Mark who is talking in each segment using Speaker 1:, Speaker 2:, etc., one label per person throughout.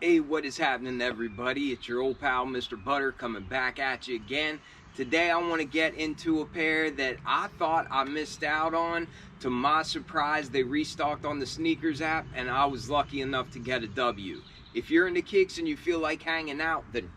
Speaker 1: Hey, what is happening, everybody? It's your old pal Mr. Butter coming back at you again. Today I want to get into a pair that I thought I missed out on. To my surprise, they restocked on the sneakers app and I was lucky enough to get a W. If you're into kicks and you feel like hanging out, then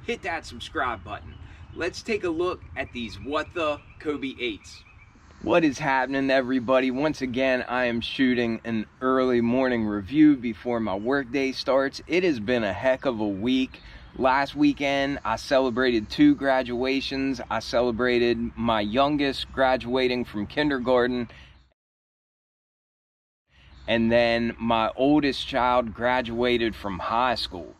Speaker 1: hit that subscribe button. Let's take a look at these What the Kobe 8s. What is happening, everybody? Once again, I am shooting an early morning review before my workday starts. It has been a heck of a week. Last weekend, I celebrated 2 graduations. I celebrated my youngest graduating from kindergarten, and then my oldest child graduated from high school.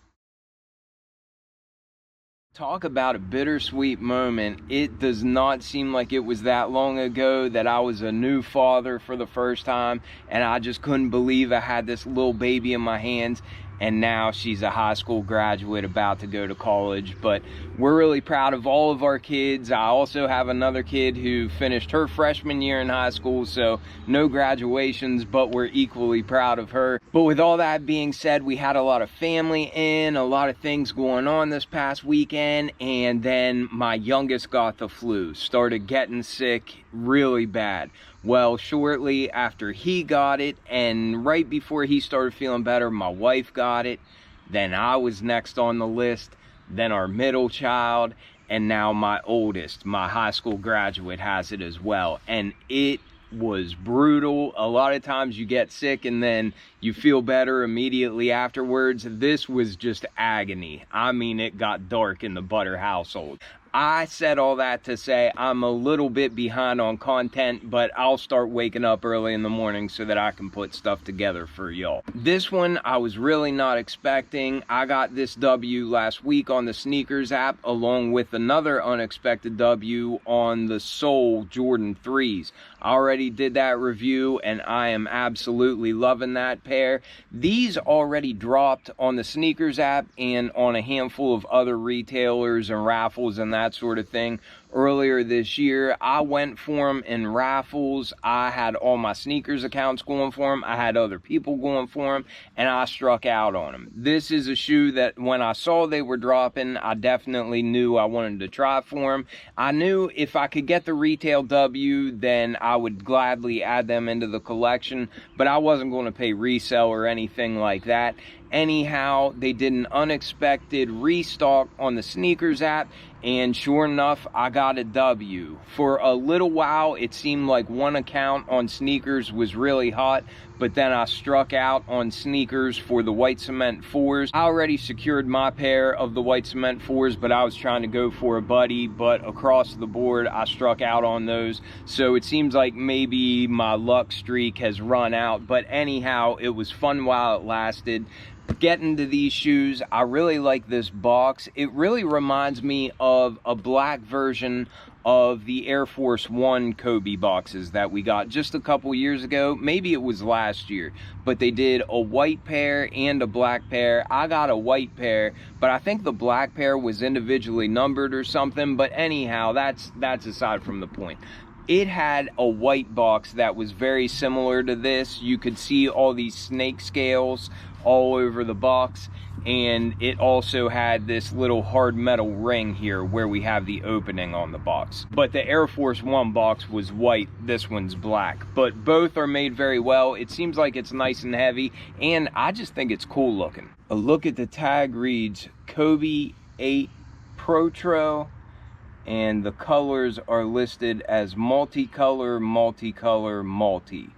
Speaker 1: Talk about a bittersweet moment. It does not seem like it was that long ago that I was a new father for the first time, and I just couldn't believe I had this little baby in my hands, and now she's a high school graduate about to go to college. But we're really proud of all of our kids. I also have another kid who finished her freshman year in high school, so no graduations, but we're equally proud of her. But with all that being said, we had a lot of family in, a lot of things going on this past weekend, and then my youngest got the flu, started getting sick really bad. Well, shortly after he got it, and right before he started feeling better, my wife got it. Then I was next on the list, then our middle child, and now my oldest, my high school graduate, has it as well. And it was brutal. A lot of times you get sick and then you feel better immediately afterwards. This was just agony. I mean, it got dark in the Butter household. I said all that to say I'm a little bit behind on content, but I'll start waking up early in the morning so that I can put stuff together for y'all. This one I was really not expecting. I got this W last week on the sneakers app, along with another unexpected W on the Soul Jordan 3s. I already did that review and I am absolutely loving that pair. These already dropped on the sneakers app and on a handful of other retailers and raffles and that sort of thing earlier this year. I went for them in raffles. I had all my sneakers accounts going for them. I had other people going for them, and I struck out on them. This is a shoe that when I saw they were dropping, I definitely knew I wanted to try for them. I knew if I could get the retail W, then I would gladly add them into the collection, but I wasn't going to pay resale or anything like that. Anyhow, they did an unexpected restock on the sneakers app, and sure enough, I got a W. For a little while, it seemed like one account on sneakers was really hot, but then I struck out on sneakers for the white cement 4s. I already secured my pair of the white cement 4s, but I was trying to go for a buddy, but across the board, I struck out on those. So it seems like maybe my luck streak has run out, but anyhow, it was fun while it lasted. Getting to these shoes, I really like this box. It really reminds me of a black version of the Air Force One Kobe boxes that we got just a couple years ago. Maybe it was last year, but they did a white pair and a black pair. I got a white pair, but I think the black pair was individually numbered or something. But anyhow, that's aside from the point. It had a white box that was very similar to this. You could see all these snake scales all over the box, and it also had this little hard metal ring here where we have the opening on the box. But the Air Force One box was white, this one's black, but both are made very well. It seems like it's nice and heavy, and I just think it's cool looking. A look at the tag reads Kobe 8 Pro Trail, and the colors are listed as multicolor, multicolor, multi,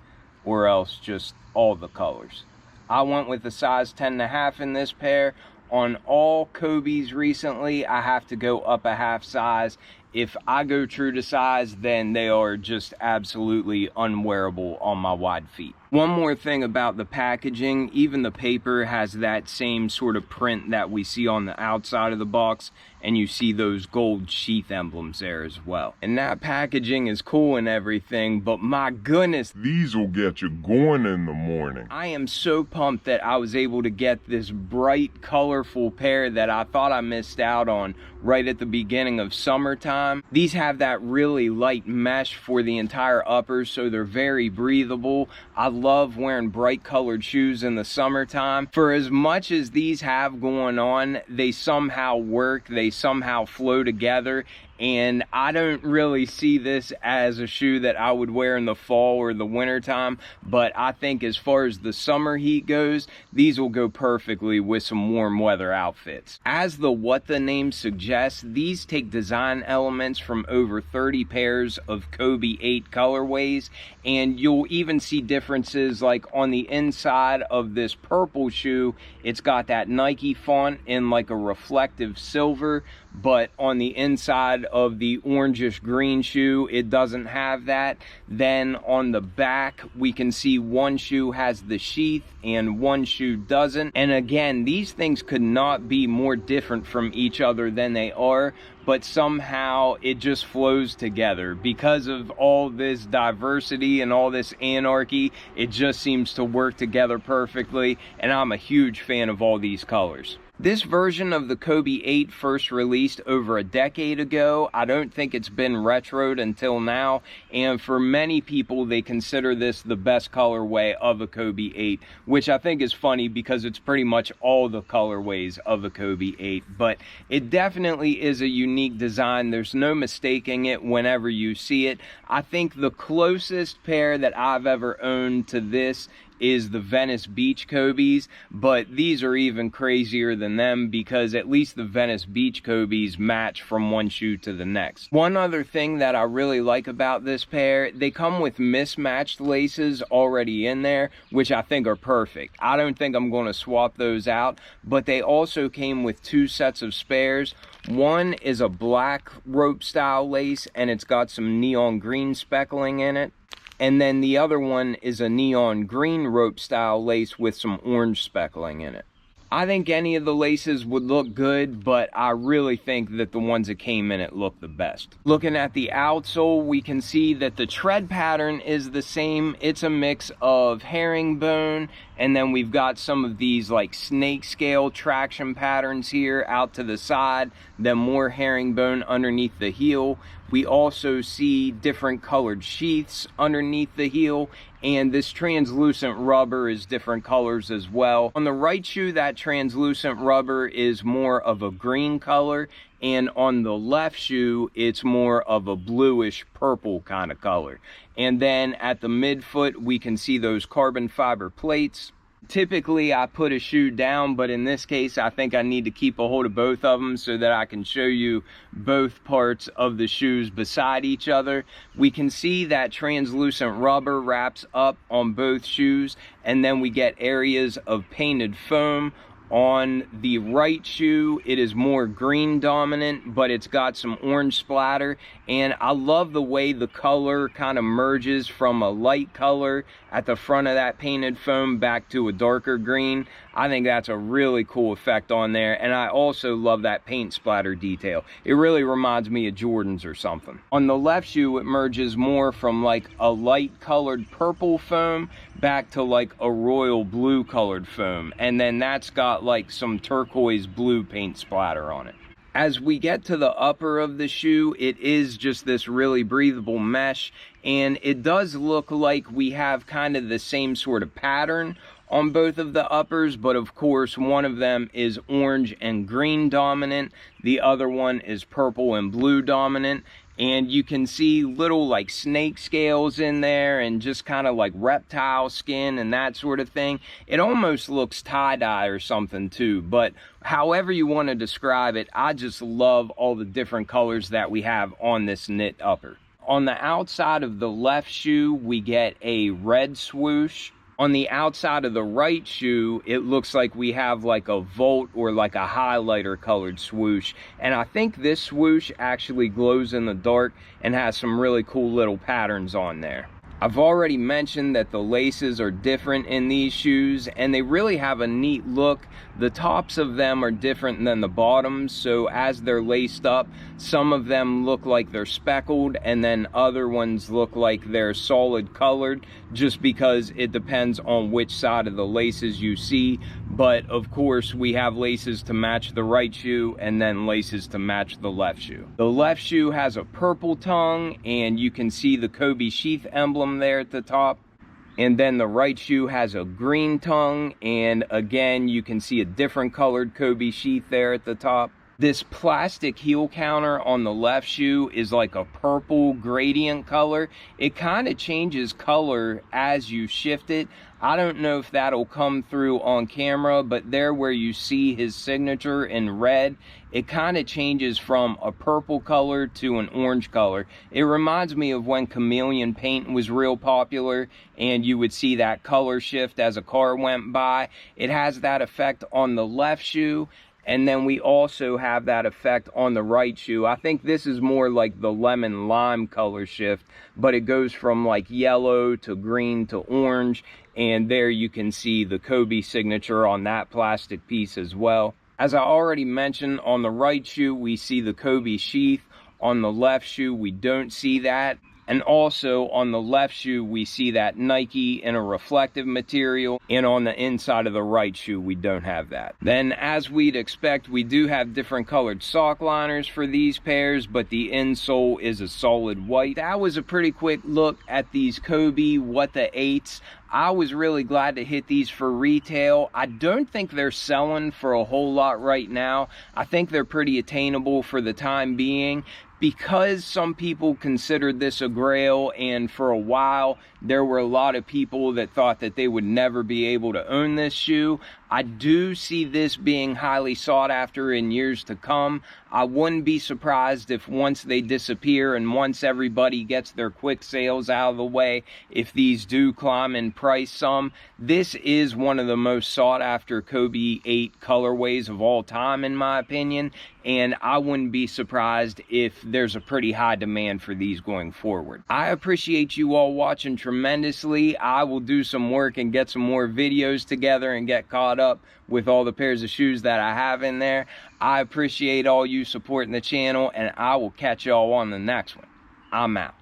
Speaker 1: or else just all the colors. I went with a size 10.5 in this pair. On all Kobe's recently, I have to go up a half size. If I go true to size, then they are just absolutely unwearable on my wide feet. One more thing about the packaging, even the paper has that same sort of print that we see on the outside of the box, and you see those gold sheath emblems there as well. And that packaging is cool and everything, but my goodness,
Speaker 2: these will get you going in the morning.
Speaker 1: I am so pumped that I was able to get this bright, colorful pair that I thought I missed out on right at the beginning of summertime. summertime. These have that really light mesh for the entire uppers, so they're very breathable. I love wearing bright colored shoes in the summertime. For as much as these have going on, they somehow work, they somehow flow together, and I don't really see this as a shoe that I would wear in the fall or the winter time, but I think as far as the summer heat goes, these will go perfectly with some warm weather outfits. As what the name suggests, these take design elements from over 30 pairs of Kobe 8 colorways, and you'll even see differences like on the inside of this purple shoe, it's got that Nike font in like a reflective silver, but on the inside of the orangish green shoe, it doesn't have that. Then on the back, we can see one shoe has the sheath and one shoe doesn't. And again, these things could not be more different from each other than they are, but somehow it just flows together. Because of all this diversity and all this anarchy, it just seems to work together perfectly, and I'm a huge fan of all these colors. This version of the Kobe 8 first released over a decade ago. I don't think it's been retroed until now, and for many people they consider this the best colorway of a Kobe 8, which I think is funny because it's pretty much all the colorways of a Kobe 8, but it definitely is a unique design. There's no mistaking it whenever you see it. I think the closest pair that I've ever owned to this is the Venice Beach Kobe's, but these are even crazier than them because at least the Venice Beach Kobe's match from one shoe to the next. One other thing that I really like about this pair, they come with mismatched laces already in there, which I think are perfect. I don't think I'm going to swap those out, but they also came with two sets of spares. One is a black rope style lace and it's got some neon green speckling in it. And then the other one is a neon green rope style lace with some orange speckling in it. I think any of the laces would look good, but I really think that the ones that came in it look the best. Looking at the outsole, we can see that the tread pattern is the same. It's a mix of herringbone, and then we've got some of these like snake scale traction patterns here out to the side, then more herringbone underneath the heel. We also see different colored sheaths underneath the heel, and this translucent rubber is different colors as well. On the right shoe, that translucent rubber is more of a green color, and on the left shoe, it's more of a bluish purple kind of color. And then at the midfoot, we can see those carbon fiber plates. Typically I put a shoe down, but in this case I think I need to keep a hold of both of them so that I can show you both parts of the shoes beside each other. We can see that translucent rubber wraps up on both shoes, and then we get areas of painted foam. On the right shoe, it is more green dominant, but it's got some orange splatter, and I love the way the color kind of merges from a light color at the front of that painted foam back to a darker green. I think that's a really cool effect on there, and I also love that paint splatter detail. It really reminds me of Jordans or something. On the left shoe, it merges more from like a light colored purple foam back to like a royal blue colored foam, and then that's got like some turquoise blue paint splatter on it. As we get to the upper of the shoe, it is just this really breathable mesh, and it does look like we have kind of the same sort of pattern on both of the uppers, but of course one of them is orange and green dominant, the other one is purple and blue dominant, and you can see little like snake scales in there and just kind of like reptile skin and that sort of thing. It almost looks tie-dye or something too, but however you want to describe it, I just love all the different colors that we have on this knit upper. On the outside of the left shoe, we get a red swoosh. On the outside of the right shoe, it looks like we have like a volt or like a highlighter colored swoosh. And I think this swoosh actually glows in the dark and has some really cool little patterns on there. I've already mentioned that the laces are different in these shoes, and they really have a neat look. The tops of them are different than the bottoms, so as they're laced up, some of them look like they're speckled, and then other ones look like they're solid colored, just because it depends on which side of the laces you see. But of course, we have laces to match the right shoe and then laces to match the left shoe. The left shoe has a purple tongue, and you can see the Kobe sheath emblem there at the top. And then the right shoe has a green tongue, and again you can see a different colored Kobe sheath there at the top. This plastic heel counter on the left shoe is like a purple gradient color. It kind of changes color as you shift it. I don't know if that'll come through on camera, but there where you see his signature in red, it kind of changes from a purple color to an orange color. It reminds me of when chameleon paint was real popular and you would see that color shift as a car went by. It has that effect on the left shoe. And then we also have that effect on the right shoe. I think this is more like the lemon lime color shift, but it goes from like yellow to green to orange. And there you can see the Kobe signature on that plastic piece as well. As I already mentioned, on the right shoe, we see the Kobe sheath. On the left shoe, we don't see that. And also on the left shoe, we see that Nike in a reflective material, and on the inside of the right shoe, we don't have that. Then, as we'd expect, we do have different colored sock liners for these pairs, but the insole is a solid white. That was a pretty quick look at these Kobe What the 8s. I was really glad to hit these for retail. I don't think they're selling for a whole lot right now. I think they're pretty attainable for the time being, because some people considered this a grail, and for a while there were a lot of people that thought that they would never be able to own this shoe. I do see this being highly sought after in years to come. I wouldn't be surprised if once they disappear and once everybody gets their quick sales out of the way, if these do climb in price some. This is one of the most sought after Kobe 8 colorways of all time, in my opinion, and I wouldn't be surprised if there's a pretty high demand for these going forward. I appreciate you all watching tremendously. I will do some work and get some more videos together and get caught up with all the pairs of shoes that I have in there. I appreciate all you supporting the channel, and I will catch y'all on the next one. I'm out.